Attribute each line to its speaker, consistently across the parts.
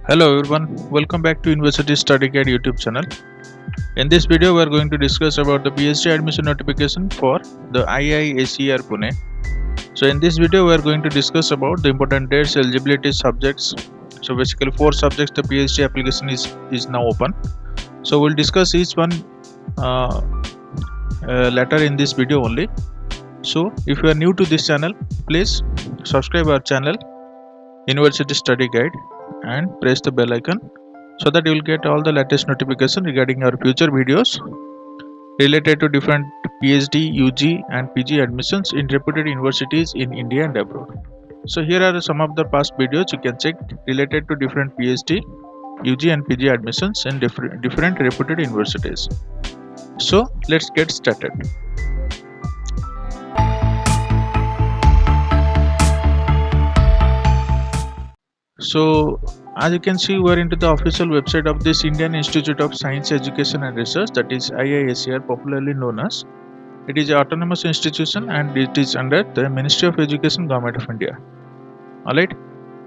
Speaker 1: Hello everyone, welcome back to University Study Guide YouTube channel. In this video, we are going to discuss about the PhD admission notification for the IISER Pune. So in this video, we are going to discuss about the important dates, eligibility, subjects. So basically 4 subjects the PhD application is now open. So we'll discuss each one later in this video only. So if you are new to this channel, please subscribe our channel University Study Guide and press the bell icon so that you will get all the latest notification regarding our future videos related to different PhD, UG and PG admissions in reputed universities in India and abroad. So here are some of the past videos you can check related to different PhD, UG and PG admissions in different reputed universities. So let's get started. So as you can see, we are into the official website of this Indian Institute of Science, Education and Research, that is IISER, popularly known as. It is an autonomous institution and it is under the Ministry of Education, Government of India. Alright.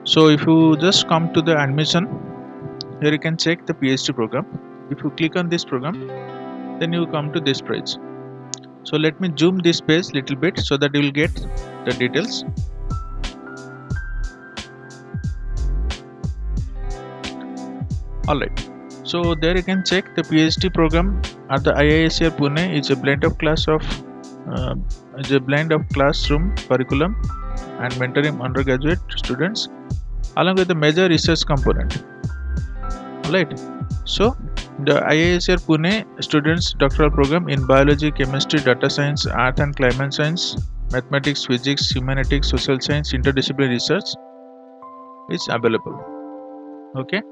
Speaker 1: So if you just come to the admission, here you can check the PhD program. If you click on this program, then you come to this page. So let me zoom this page little bit so that you will get the details. Alright, so there you can check the PhD program at the IISER Pune is a blend of classroom curriculum and mentoring undergraduate students along with the major research component. Alright, so the IISER Pune students doctoral program in biology, chemistry, data science, art and climate science, mathematics, physics, humanities, social science, interdisciplinary research is available. Okay.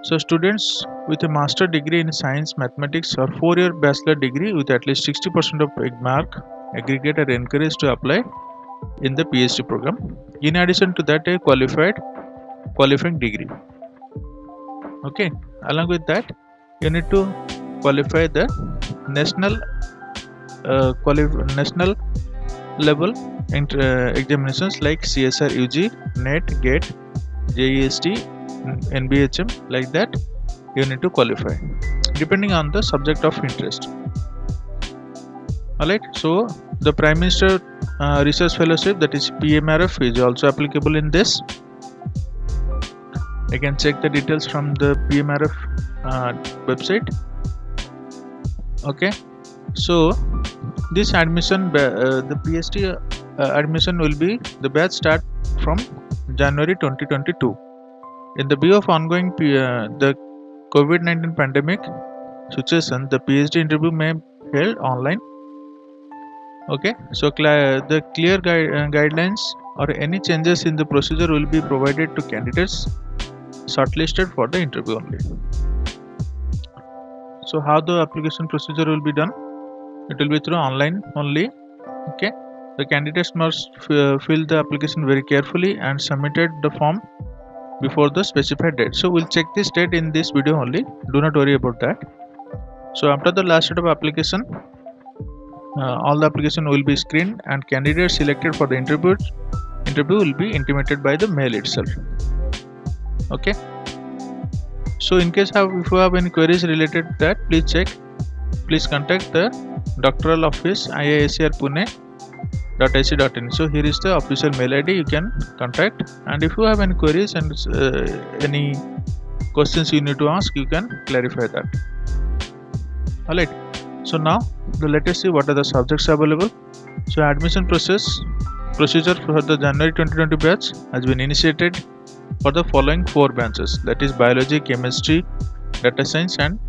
Speaker 1: So students with a master degree in science, mathematics or 4-year bachelor degree with at least 60% of mark aggregate are encouraged to apply in the PhD program. In addition to that, a qualifying degree. Okay. Along with that, you need to qualify the national level examinations like CSR, UG, NET, GATE, JEST, NBHM, like that you need to qualify depending on the subject of interest. Alright, so the Prime Minister Research Fellowship, that is PMRF, is also applicable in this. You can check the details from the PMRF website. Okay, so this admission, the PhD admission will be, the batch start from January 2022. In the view of ongoing the COVID-19 pandemic situation, the PhD interview may be held online. Okay, so the clear guidelines or any changes in the procedure will be provided to candidates shortlisted for the interview only. So how the application procedure will be done? It will be through online only. Okay, the candidates must fill the application very carefully and submitted the form before the specified date. So we'll check this date in this video only, do not worry about that. So after the last date of application, all the application will be screened and candidates selected for the interview will be intimated by the mail itself. Okay, so in case if you have any queries related to that, please contact the doctoral office IISER Pune .ac.in. So here is the official mail ID you can contact, and if you have any queries and any questions you need to ask, you can clarify that. Alright, so now let us see what are the subjects available. So admission procedure for the January 2020 batch has been initiated for the following 4 branches, that is biology, chemistry, data science and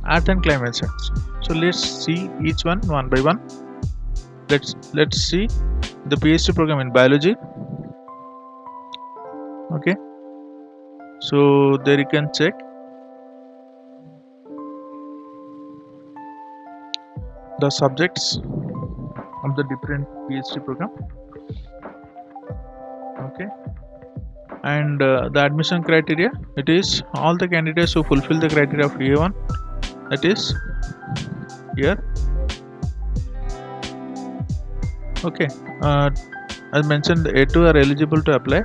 Speaker 1: art and climate science. So let's see each one by one. Let's see the PhD program in biology. Okay, so there you can check the subjects of the different PhD program. Okay, and the admission criteria, it is all the candidates who fulfill the criteria of A1, that is here. Okay, as mentioned, the A2 are eligible to apply.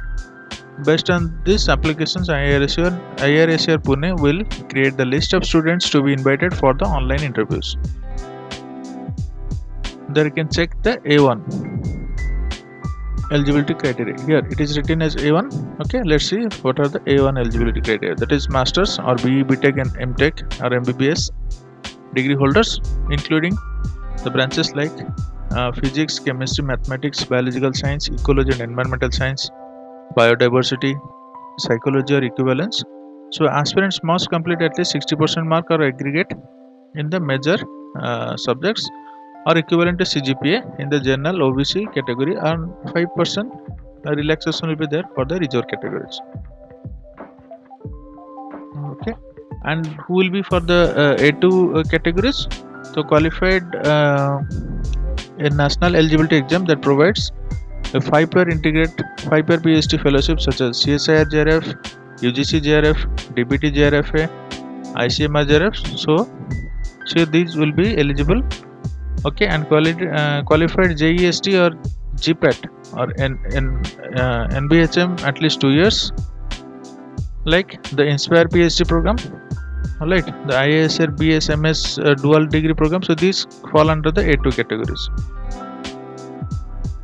Speaker 1: Based on these applications, IRSR Pune will create the list of students to be invited for the online interviews. There you can check the A1 eligibility criteria. Here it is written as A1. Okay, let's see what are the A1 eligibility criteria. That is masters or BE, BTech and MTech or MBBS degree holders, including the branches like physics, chemistry, mathematics, biological science, ecology and environmental science, biodiversity, psychology or equivalence. So aspirants must complete at least 60% mark or aggregate in the major subjects or equivalent to CGPA in the general OBC category, and 5% relaxation will be there for the reserve categories. Okay, and who will be for the A2 categories? So qualified a national eligibility exam that provides a 5-year PhD fellowship such as CSIR JRF, UGC JRF, DBT JRFA, ICMR JRF. So these will be eligible. Okay, and qualified JEST or GPAT or NBHM at least 2 years, like the Inspire PhD program, alright, the IISR BSMS dual degree program. So these fall under the A2 categories.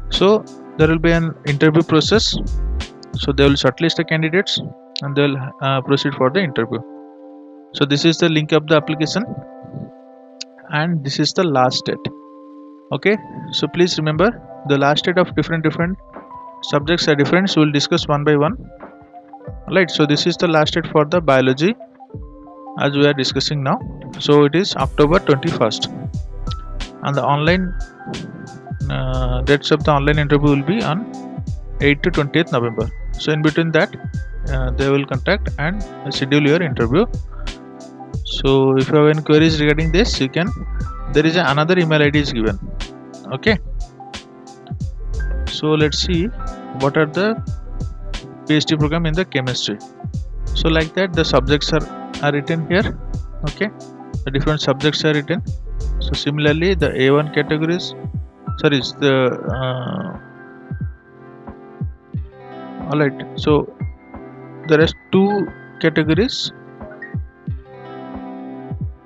Speaker 1: So there will be an interview process. So they will shortlist the candidates and they will proceed for the interview. So this is the link of the application, and this is the last date. Okay, so please remember the last date of different subjects are different, so we'll discuss one by one. Alright, so this is the last date for the biology as we are discussing now. So it is October 21st, and the online dates of the online interview will be on 8th to 20th November. So in between that they will contact and schedule your interview. So if you have any queries regarding this, you can, there is another email ID is given. Okay, so let's see what are the PhD program in the chemistry. So like that the subjects are written here. Okay, the different subjects are written. So similarly the A1 categories, sorry, the alright, so there is 2 categories.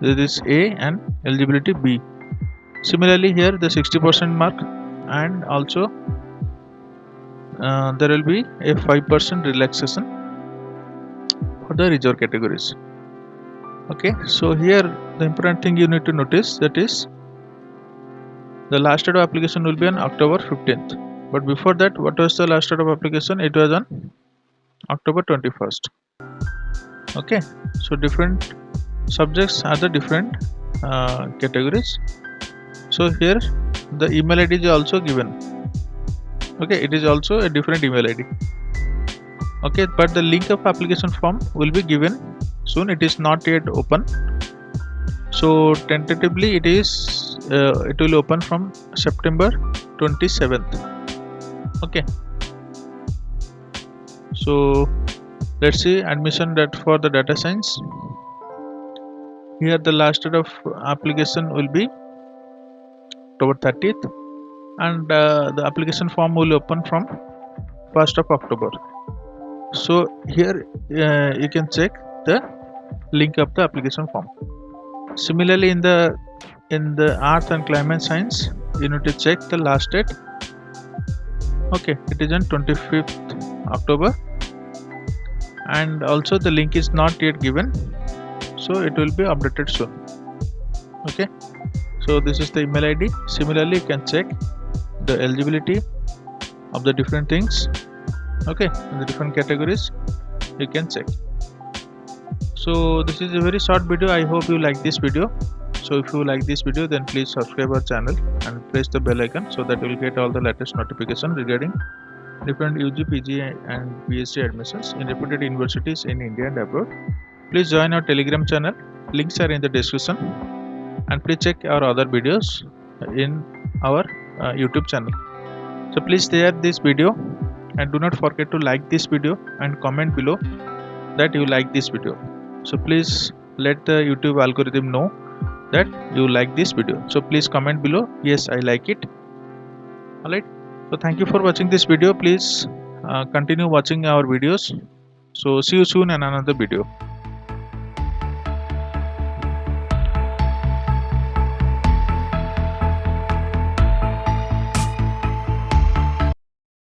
Speaker 1: There is A and eligibility B. Similarly here the 60% mark, and also there will be a 5% relaxation for the reserve categories. Okay, so here the important thing you need to notice, that is the last date of application will be on October 15th. But before that, what was the last date of application? It was on October 21st. Okay, so different subjects are the different categories. So here the email ID is also given. Okay, it is also a different email ID. Okay, but the link of application form will be given soon. It is not yet open. So tentatively it is it will open from September 27th. Okay, so let's see admission that for the data science. Here the last date of application will be October 30th, and the application form will open from 1st of October. So here you can check the link of the application form. Similarly in the earth and climate science, you need to check the last date. Okay, it is on 25th October, and also the link is not yet given, so it will be updated soon. Okay, so this is the email ID. Similarly you can check the eligibility of the different things. Okay, in the different categories you can check. So this is a very short video. I hope you like this video. So if you like this video, then please subscribe our channel and press the bell icon so that you will get all the latest notifications regarding different UG, PG and PhD admissions in reputed universities in India and abroad. Please join our Telegram channel. Links are in the description, and please check our other videos in our YouTube channel. So please share this video, and do not forget to like this video and comment below that you like this video. So please let the YouTube algorithm know that you like this video. So please comment below, yes, I like it. Alright, so thank you for watching this video. Please continue watching our videos. So see you soon in another video.